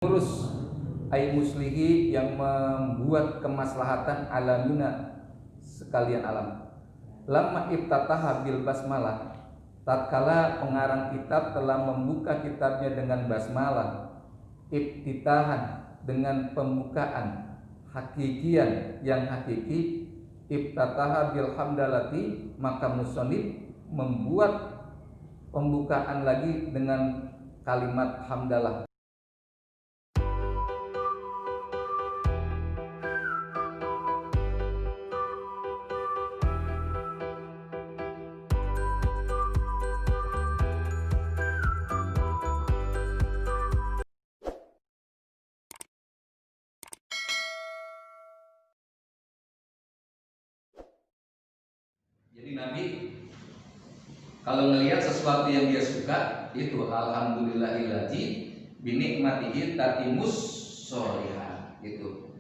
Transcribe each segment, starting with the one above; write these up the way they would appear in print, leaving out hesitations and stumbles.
Ngurus ay muslihi, yang membuat kemaslahatan alamina sekalian alam. Lamma iftataha bil basmalah, tatkala pengarang kitab telah membuka kitabnya dengan basmalah, iftitahan dengan pembukaan, hakikian yang hakiki, iftataha bil hamdalati, maka musannif membuat pembukaan lagi dengan kalimat hamdalah. Jadi Nabi kalau melihat sesuatu yang dia suka itu alhamdulillahillazi binikmatihi tatimus sholihat itu.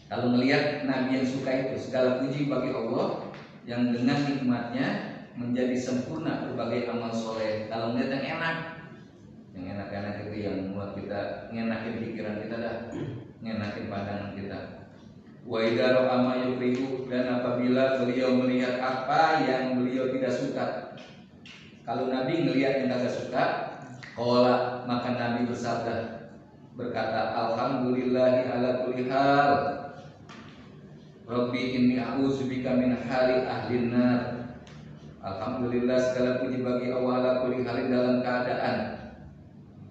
Kalau melihat Nabi yang suka itu, segala puji bagi Allah yang dengan nikmatnya menjadi sempurna berbagai amal soleh. Kalau melihat yang enak-enak itu yang membuat kita ngenakin pikiran kita dah, ngenakin pandangan kita. Wa idza ra'a ma yukrihu, dan apabila beliau melihat apa yang beliau tidak suka. Kalau Nabi melihat yang tidak suka, qala, maka Nabi bersabda, berkata, alhamdulillahi ala kulli hal, rabbi inni a'udzubika min hali ahlin nar. Alhamdulillah, segala puji bagi Allah ala kulli halin, dalam keadaan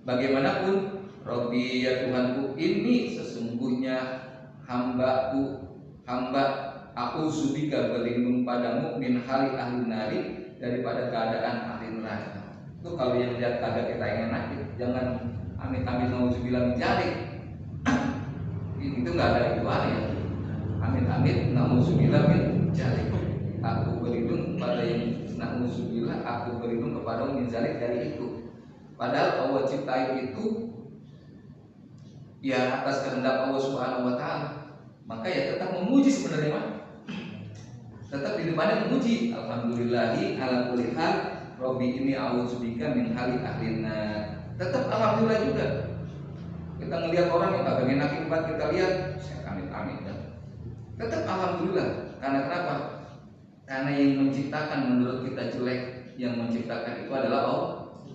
bagaimanapun. Rabbi, ya Tuhanku, ini sesungguhnya hamba a'udzubika, berlindung padamu, min hali ahli nari, daripada keadaan ahli neraka. Itu kalau yang lihat kagak kita enak, jangan amit-amit nauzubillah min dzalik. Itu nggak ada ritualnya. Amit-amit nauzubillah min dzalik. Aku berlindung pada yang nauzubillah, aku berlindung kepada min dzalik, dari itu. Padahal Allah ciptain itu ya atas kehendak Allah Subhanahu wa taala. Maka ya tetap memuji sebenarnya, Pak. Tetap di depannya memuji. Alhamdulillahi ala kulli hal, rabbi inni a'udzubika min hali ahlina. Tetap alhamdulillah juga. Kita ngelihat orang yang kagak enakin tempat kita lihat, saya amit-amit ya. Tetap alhamdulillah. Karena kenapa? Karena yang menciptakan menurut kita jelek, yang menciptakan itu adalah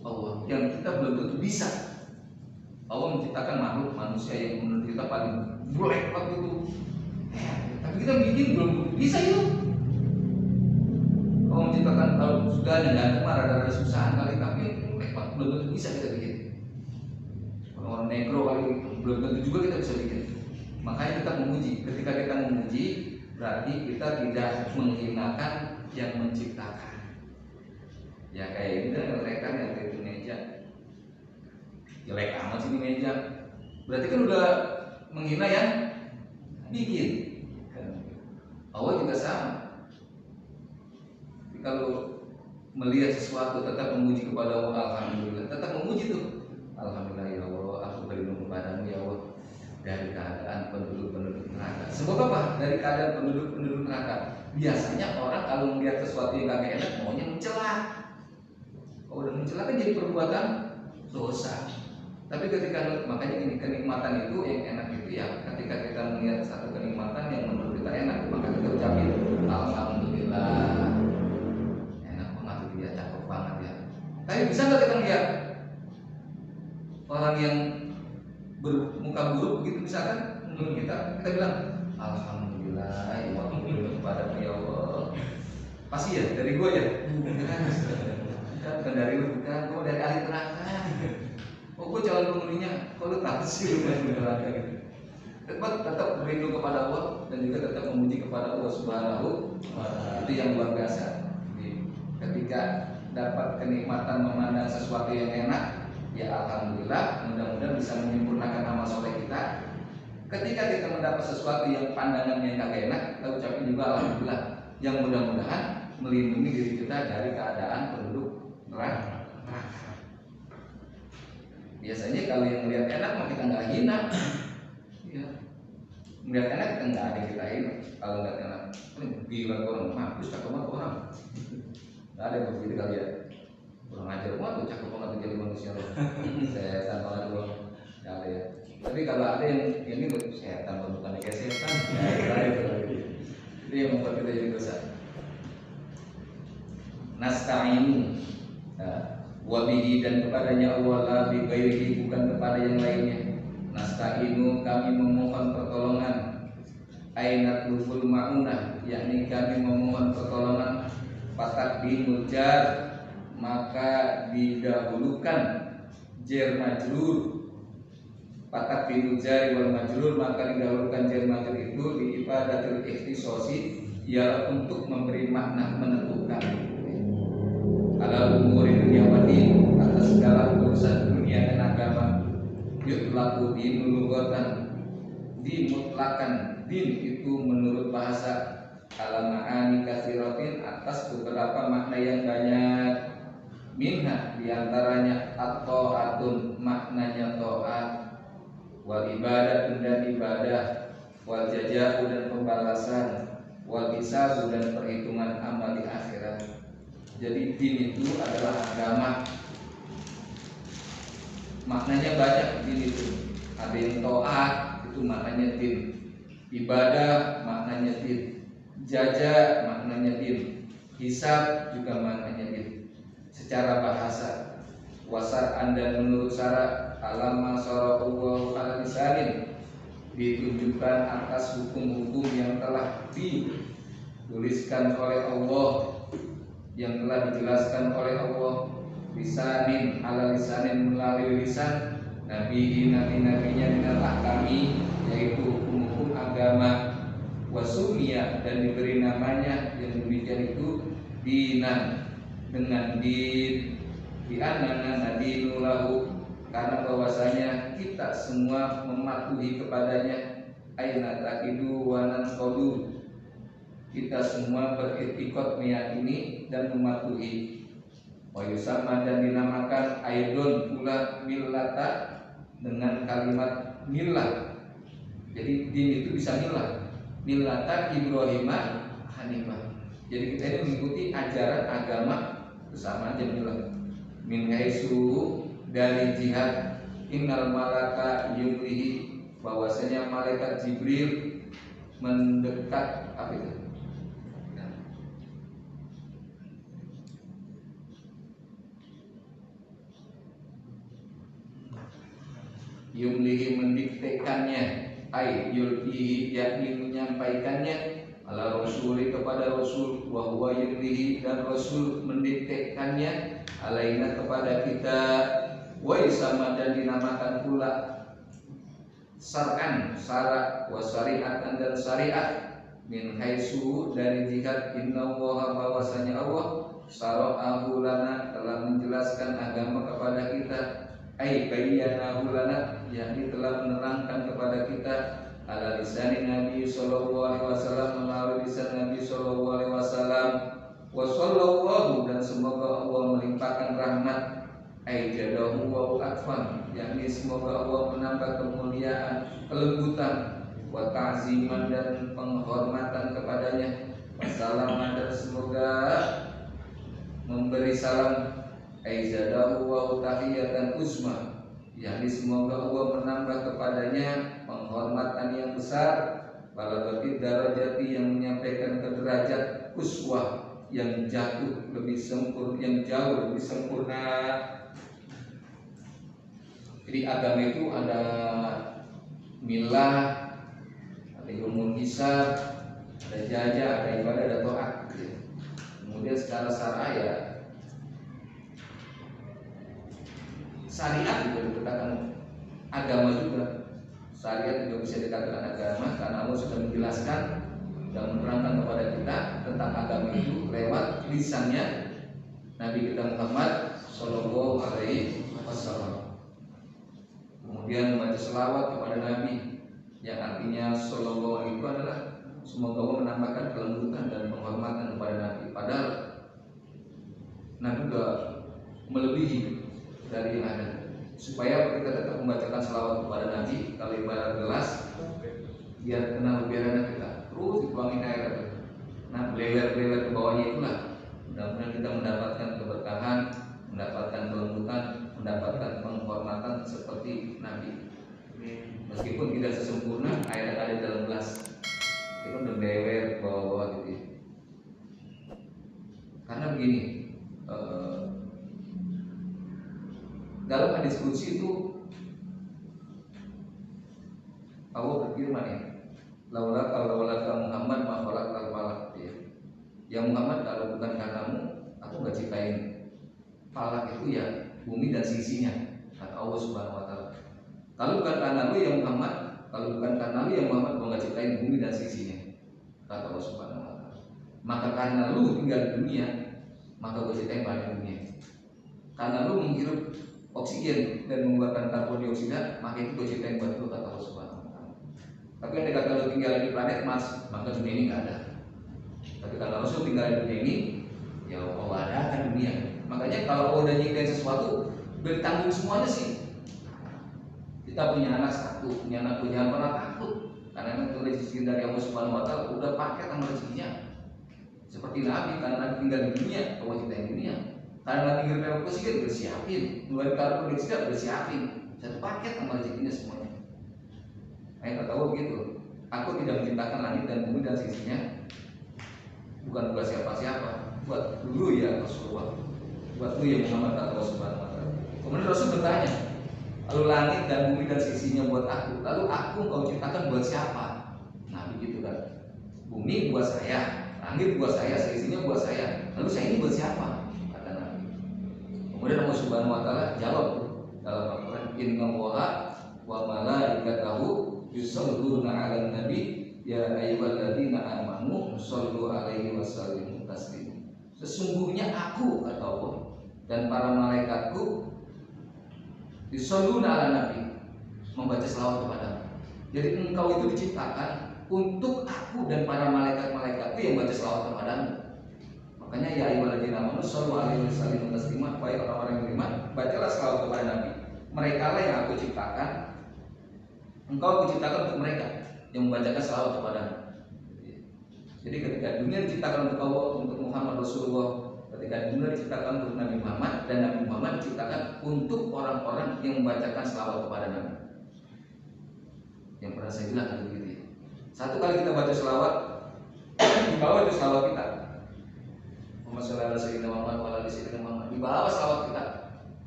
Allah. Yang kita belum tentu bisa. Allah menciptakan makhluk manusia yang menurut kita paling jelek waktu itu. Tapi kita bikin belum bisa itu. Allah menciptakan kalau sudah ada ganteng, rada-rada susahan kali, tapi belum tentu bisa kita bikin. Orang negro kali belum tentu juga kita bisa bikin. Makanya kita memuji. Ketika kita memuji, berarti kita tidak menghinakan yang menciptakan. Ya kayak ini kan rekan yang kayak itu meja. Jelek amat sih ini meja. Berarti kan udah menghina yang bikin. Allah juga sama. Jadi kalau melihat sesuatu tetap memuji kepada Allah, alhamdulillah. Tetap memuji tuh. Alhamdulillah ya Allah, aku berlindung kepadamu ya Allah dari keadaan penduduk-penduduk neraka. Sebab apa? Dari keadaan penduduk-penduduk neraka. Biasanya orang kalau melihat sesuatu yang gak enak maunya mencela. Kalau udah mencela kan jadi perbuatan dosa. Tapi ketika, makanya ini kenikmatan itu yang enak itu ya ketika kita melihat satu kenikmatan yang menurut kita enak, maka kita ucapin alhamdulillah, enak banget itu ya, cakep banget ya. Tapi bisa nggak kita lihat orang yang bermuka buruk begitu misalkan menurut kita bilang alhamdulillah ya Allah, kepada ya Allah. Pasti ya dari gue ya, bukan dari lu, bukan gue dari ahli neraka. Oh, gue calon penghuninya, kok lu tahu sih lu masuk neraka gitu. Tetap berlindung kepada Allah dan juga tetap memuji kepada Allah Subhanahu wa Ta'ala. Itu yang luar biasa. Jadi, ketika dapat kenikmatan memandang sesuatu yang enak, ya alhamdulillah, mudah-mudahan bisa menyempurnakan amal soleh kita. Ketika kita mendapat sesuatu yang pandangannya gak enak, kita ucapin juga alhamdulillah, yang mudah-mudahan melindungi diri kita dari keadaan penduduk neraka. Biasanya kalau yang melihat enak mah kita nggak hina, ya. Melihat enak kita nggak ada kita hina. Kalau nggak enak, gila orang, mampus cakep banget orang. Nggak ada begitu kali ya. Kurang ajar banget tuh, cakep banget tuh jadi manusia loh. Saya tanpa doang. ya. Tapi kalau ada yang ini setan, bukan kayak setan, itu yang membuat kita jadi dosa. Nasta'inu wabihi, dan kepadanya Allah, la bi ghairihi, bukan kepada yang lainnya. Nasta'inu, kami memohon pertolongan. Aina tuful ma'unah, yakni kami memohon pertolongan. Fatakdimul jar, maka didahulukan jar majrur. Fatakdimul jar wal majrur, maka didahulukan jar majrur itu di ibadatul ikhtisasi, ialah untuk memberi makna menentukan. Ala umuri dunia wadi, atas segala urusan dunia dan agama. Yutlaku dinul lughatan, dimutlakan din itu menurut bahasa. Ala ma'ani katsiratin, atas beberapa makna yang banyak. Minha, diantaranya at-ta'atun, maknanya ta'at, wal ibadah dan ibadah, wal jazaa dan pembalasan, wal hisabu dan perhitungan amal di akhirat. Jadi din itu adalah agama. Maknanya banyak din itu. Ada yang taat, itu maknanya din. Ibadah maknanya din. Jaza maknanya din. Hisab juga maknanya din. Secara bahasa, wasar dan menurut syarat, alam masarallahu ala lisanin, ditunjukkan atas hukum-hukum yang telah dituliskan oleh Allah, yang telah dijelaskan oleh Allah. Lisanin ala lisanin, melalui lisan nabi-nabinya dengan ahkami, yaitu hukum-hukum agama. Wasumiyah, dan diberi namanya yang demikian itu dinan, dengan din. Bi'annana nadinu lahu, karena bahwasanya kita semua mematuhi kepadanya. Aina taqidu wa nanqadu, kita semua beriktikad meyakini dan mematuhi. Wa yusamma, dan dinamakan aidon pula millata, dengan kalimat millah. Jadi din itu bisa millah, millata Ibrahimah hanifah. Jadi kita ini mengikuti ajaran agama bersama aja millah. Min haitsu, dari jihad, innal malaka yumlihi, bahwasanya malaikat Jibril mendekat. Apa itu? Yumlihi, mendiktekannya, ay yulhihi, yakni menyampaikannya, ala rasuli, kepada rasul, wa huwa yumlihi, dan rasul mendiktekannya, alaina, kepada kita. Wa isama, dan dinamakan pula syar'an, syarat, wa syari'atan, dan syariat. Min haitsu, dari jihad, innallaha, bahwasanya Allah, syara'ahu lana, telah menjelaskan agama kepada kita. Ai bayyanahu lana, yakni telah menerangkan kepada kita. Ala lisanin Nabi sallallahu alaihi wasallam, melalui lisan Nabi sallallahu alaihi wasallam. Wa sallallahu, dan semoga Allah melimpahkan rahmat. Ai jadahu wa atfan, yakni semoga Allah menambah kemuliaan, kelembutan, wa ta'ziman, dan penghormatan kepadanya. Wassalaman, dan semoga memberi salam. Aizadahu wa tahiyatan uzma, yakni semoga Allah menambah kepadanya penghormatan yang besar. Balagati darajati, yang menyampaikan ke derajat uswah, yang jatuh lebih sempurna, yang jauh lebih sempurna. Jadi agama itu ada milah, ada ilmu hisab, ada jaja, ada ibadah, ada taat. Kemudian secara syar'i ya, syariat juga dikatakan agama juga. Syariat juga bisa dikatakan agama, karena Allah sudah menjelaskan dan menerangkan kepada kita tentang agama itu lewat lisannya Nabi kita Muhammad Sallallahu Alaihi Wasallam. Kemudian membaca selawat kepada Nabi, yang artinya Sallallahu Alaihi itu adalah semoga Allah menambahkan kelembutan dan penghormatan kepada Nabi. Padahal Nabi juga melebihi dari yang ada, supaya kita tetap membacakan selawat kepada Nabi. Kalau ibarat gelas, biar kena lebihan kita, terus dituangin air. Nah, belewer-belewer ke bawahnya itulah. Mudah-mudahan kita mendapatkan keberkahan, mendapatkan kelembutan, mendapatkan penghormatan seperti Nabi. Meskipun tidak sesempurna air yang ada di dalam gelas, itu udah bewer bawa-bawa gitu ya. Karena begini, dalam hadis qudsi itu Allah berfirman ya, laulaka Muhammad ma khalaqal falaq ya. Ya Muhammad, kalau bukan karenamu aku nggak ciptain falak itu ya bumi dan sisinya, kata Allah Subhanahu wa taala. Kalau bukan karena lu ya Muhammad, kalau bukan karena lu ya Muhammad, gua nggak ciptain bumi dan sisinya, kata Allah Subhanahu wa taala. Maka karena lu tinggal di dunia, maka gua ciptain planet dunia. Karena lu menghirup oksigen dan mengeluarkan karbon dioksida, maka itu gua ciptain buat lu, kata Allah Subhanahu wa taala. Tapi andai kata lu tinggal di planet Mars, maka dunia ini nggak ada. Tapi kalau Rasul tinggal di dunia ini, ya Allah adakan dunia. Makanya kalau Allah udah nyiptain sesuatu, bertanggung semuanya sih. Kita punya anak satu, punya anak tuh jangan pernah takut, karena itu rezeki dari Allah Subhanahu wa taala, udah paket sama rezekinya. Seperti Nabi, karena Nabi tinggal di dunia, Allah ciptain dunia. Karena Nabi tinggal di oksigen, bersiapin. Ngeluarin karbon dioksida, bersiapin. Satu paket sama rezekinya semuanya. Ayat kata Allah begitu. Aku tidak menciptakan langit dan bumi dan sisinya bukan buat siapa-siapa, buat dulu ya Rasulullah, buat dulu ya Muhammad, kata Allah Subhanahu wa taala. Kemudian Rasul bertanya, lalu langit dan bumi dan sisinya buat aku, lalu aku kau ciptakan buat siapa? Nah begitu kan, bumi buat saya, langit buat saya, sisinya buat saya, lalu saya ini buat siapa? Kata Nabi. Kemudian Allah Subhanahu wa taala jawab dalam Al-Quran, innallaha wa malaikatahu yusholluna 'alan nabi ya ayyuhalladzina amanu shollu 'alaihi wasallimu taslima. Sesungguhnya aku, kata Allah, dan para malaikatku yusholluna 'alan nabi, membaca selawat kepadamu. Jadi engkau itu diciptakan untuk aku dan para malaikat-malaikatku yang baca selawat kepadamu. Makanya ya ayyuhalladzina amanu shollu 'alaihi wasallimu taslima, wahai orang-orang yang beriman, bacalah selawat kepada Nabi. Mereka lah yang aku ciptakan, engkau aku ciptakan untuk mereka yang membacakan selawat kepadamu. Jadi ketika dunia diciptakan untuk Allah, untuk Muhammad Rasulullah, ketika dunia diciptakan untuk Nabi Muhammad, dan Nabi Muhammad diciptakan untuk orang-orang yang membacakan selawat kepada Nabi. Yang pernah saya bilang kan begitu ya. Satu kali kita baca selawat, di bawah itu selawat kita. Muhammad sallallahu alaihi wasallam, di bawah selawat kita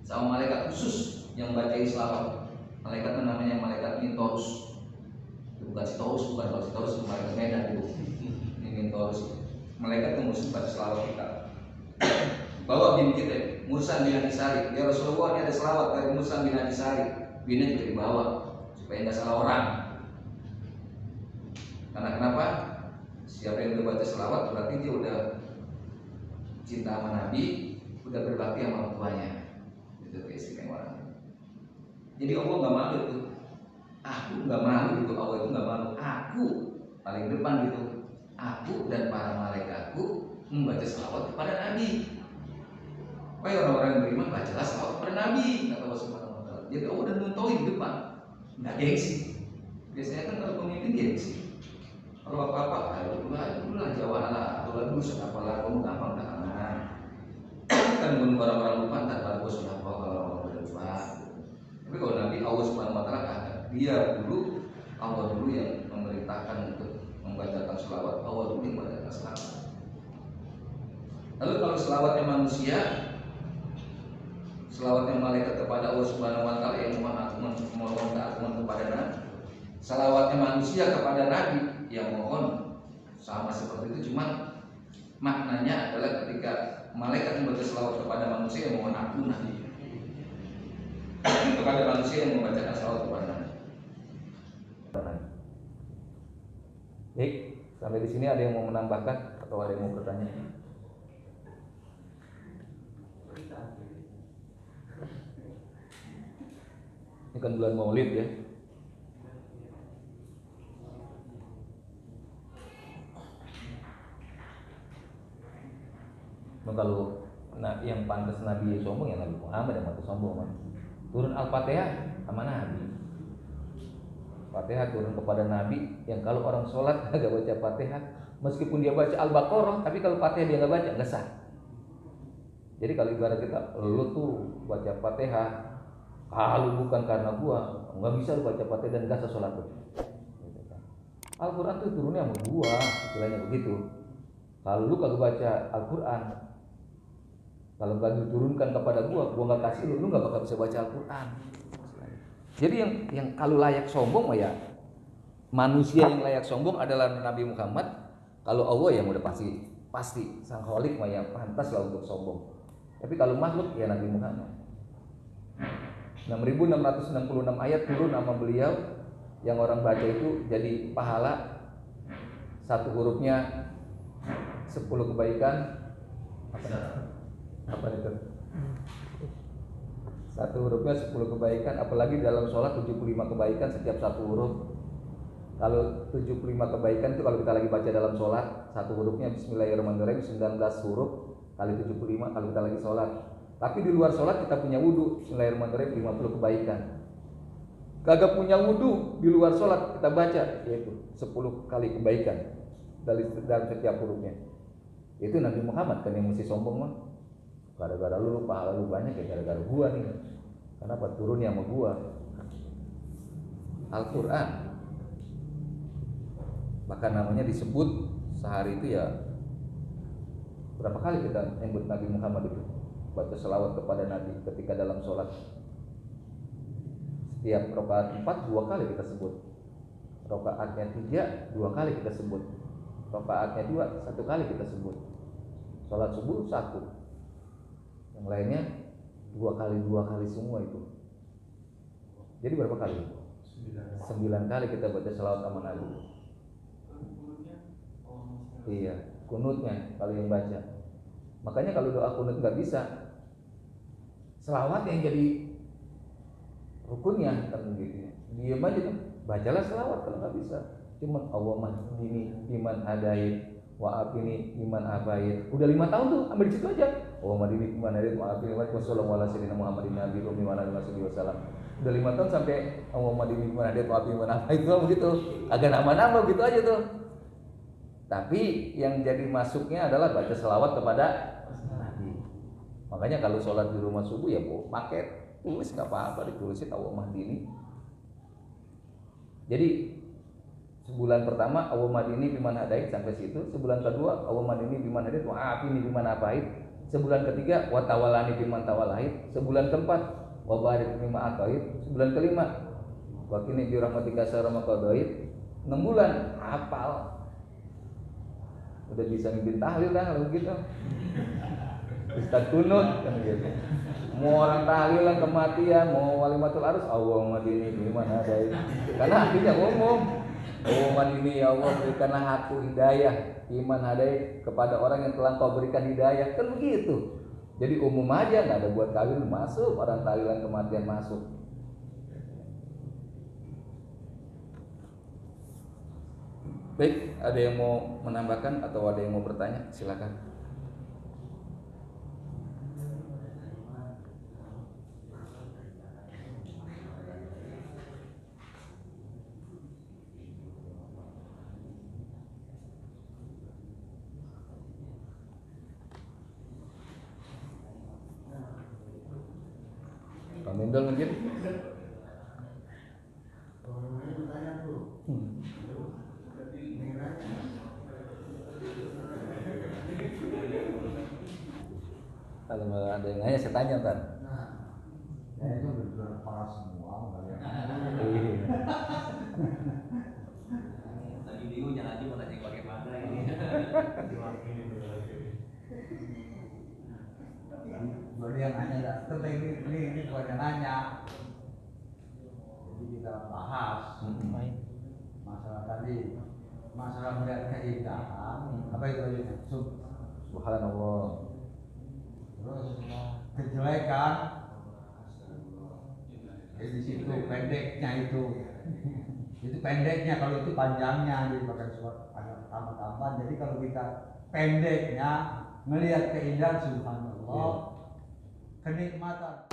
sama malaikat khusus yang membacain selawat. Malaikat namanya malaikat Mintorus. Bukan Sitorus, bukan kalau Sitorus itu malaikat Medan itu. Ini Mintorus. Malaikat itu musuh baca selawat kita. Bawa bin kita, Mursan bin Adisari. Ya Rasulullah, ini ada selawat dari Mursan bin Adisari. Binnya juga dibawa supaya nggak salah orang. Karena kenapa? Siapa yang udah baca selawat berarti dia udah cinta sama Nabi, udah berbakti sama orang tuanya. Itu keistimewaan. Jadi Allah nggak malu itu. Aku nggak malu gitu, Allah itu nggak malu. Aku paling depan gitu. Aku dan para malaikatku membaca selawat kepada Nabi. Wahai orang-orang yang beriman, bacalah selawat kepada Nabi, kata Allah Subhanahu wa taala. Jadi Allah udah nuntoin di depan, nggak gengsi. Biasanya kan kalau pemimpin gengsi. Kalau apa-apa, ayo dulu lah Jawa lah, dulu sudah apalah, kamu gampang tangan. Kan bunuh orang-orang lupa, tanpa bos sudah apa kalau orang lupa. Tapi kalau Nabi Allah Subhanahu wa taala kata, dia dulu, Allah dulu yang memerintahkan untuk membacakan selawat, Allah dulu yang membacakan selawat. Lalu kalau selawatnya manusia, selawatnya malaikat kepada Allah Subhanahu wa taala yang mohon keagungan kepada Nabi. Selawatnya manusia kepada Nabi yang mohon sama seperti itu, cuma maknanya adalah ketika malaikat membaca selawat kepada manusia yang mohon ampun Nabi. Kepada manusia yang membacakan selawat kepada Nabi. Baik, sampai di sini ada yang mau menambahkan atau ada yang mau bertanya? Ini kan bulan Maulid ya. Nah, kalau yang pantas Nabi sombong ya Nabi Muhammad yang pantas sombong. Turun Al-Fatihah sama Nabi. Fatihah turun kepada Nabi yang kalau orang sholat agak baca Fatihah, meskipun dia baca Al-Baqarah, tapi kalau Fatihah dia nggak baca, nggak sah. Jadi kalau ibarat kita, lu tuh baca Fatihah, Kalau bukan karena gua, nggak bisa lu baca Fatihah dan gak sah sholat tuh. Al-Quran tuh turunnya sama gua, istilahnya begitu. Kalau lu kagak baca Al-Quran, kalau gak diturunkan kepada gua nggak kasih lu nggak bakal bisa baca Al-Quran. Jadi yang kalau layak sombong mah ya manusia yang layak sombong adalah Nabi Muhammad. Kalau Allah yang udah pasti sang Khalik mah ya pantas lah untuk sombong. Tapi kalau makhluk ya Nabi Muhammad. 6.666 ayat turun nama beliau, yang orang baca itu jadi pahala. Satu hurufnya 10 kebaikan. Apa itu? Satu hurufnya 10 kebaikan, apalagi dalam sholat 75 kebaikan setiap satu huruf. Kalau 75 kebaikan itu kalau kita lagi baca dalam sholat, satu hurufnya Bismillahirrahmanirrahim 19 huruf kali 75 kalau kita lagi sholat. Tapi di luar sholat kita punya wudhu, Bismillahirrahmanirrahim 50 kebaikan. Kagak punya wudhu di luar sholat kita baca, yaitu 10 kali kebaikan dalam setiap hurufnya. Itu Nabi Muhammad kan yang mesti sombong mah. Gara-gara lu pahala lu banyak ya gara-gara gua nih. Kenapa turunnya sama gua? Al-Quran. Bahkan namanya disebut sehari itu ya berapa kali kita nyebut Nabi Muhammad itu, baca selawat kepada Nabi ketika dalam sholat. Setiap rakaat 4 2 kali kita sebut, rakaatnya 3 2 kali kita sebut, rakaatnya 2 1 kali kita sebut, sholat subuh 1, yang lainnya 2 kali semua itu. Jadi berapa kali? 9 kali kita baca selawat sama Nabi. Iya, kunutnya kalau yang baca. Makanya kalau doa kunut nggak bisa, selawat yang jadi rukunnya kan gitu. Diam aja kan, bacalah selawat kalau nggak bisa. Cuman Allahumma hdini biman hadait wa afini biman afait. Udah 5 tahun tuh, ambil di situ aja. Allahumma hdini biman hadait wa afini wa sallallahu ala sayyidina Muhammadin nabi wa ala alihi wasallam. Udah 5 tahun sampai Allahumma hdini biman hadait wa afini biman afait itu begitu. Agak nama-nama gitu aja tuh. Tapi yang jadi masuknya adalah baca selawat kepada Nabi. Makanya kalau sholat di rumah subuh ya pakai tulis nggak apa-apa, ditulisin Allahumma hdini. Jadi sebulan pertama Allahumma hdini biman hadait sampai situ. Sebulan kedua Allahumma hdini biman hadait wa afini biman afait. Sebulan ketiga wa tawallani biman tawallait. Sebulan keempat wa barik mimma atait. Sebulan kelima wa qini bi rahmatika syarra ma qadait. 6 bulan hafal. Udah bisa mimpin tahlil kan kalau begitu. Ustaz kunut kan gitu. Mau orang tahlilan kematian, mau walimatul arus, Allahumma hdini biman hadait. Karena artinya umum. Allahumma hdini ya Allah berikanlah aku hidayah biman hadait kepada orang yang telah Kau berikan hidayah. Kan begitu. Jadi umum aja, enggak ada buat kawin masuk, orang tahlilan kematian masuk. Baik, ada yang mau menambahkan atau ada yang mau bertanya? Silakan. Pak Mendel mungkin? Kalau ada yang nanya saya tanya ntar. Ya itu benar para semua kalian. Tadi bingung jangan mau nanya bagaimana ini. Baru yang nanya, tapi ini bukan yang nanya. Jadi kita bahas masalah tadi, masalah melihat keindahan. Apa itu? Subhanallah. Terus kejelekan, di situ pendeknya itu pendeknya, kalau itu panjangnya, jadi pakai suara agak tambah-tambah. Jadi kalau kita pendeknya melihat keindahan, subhanallah, kenikmatan.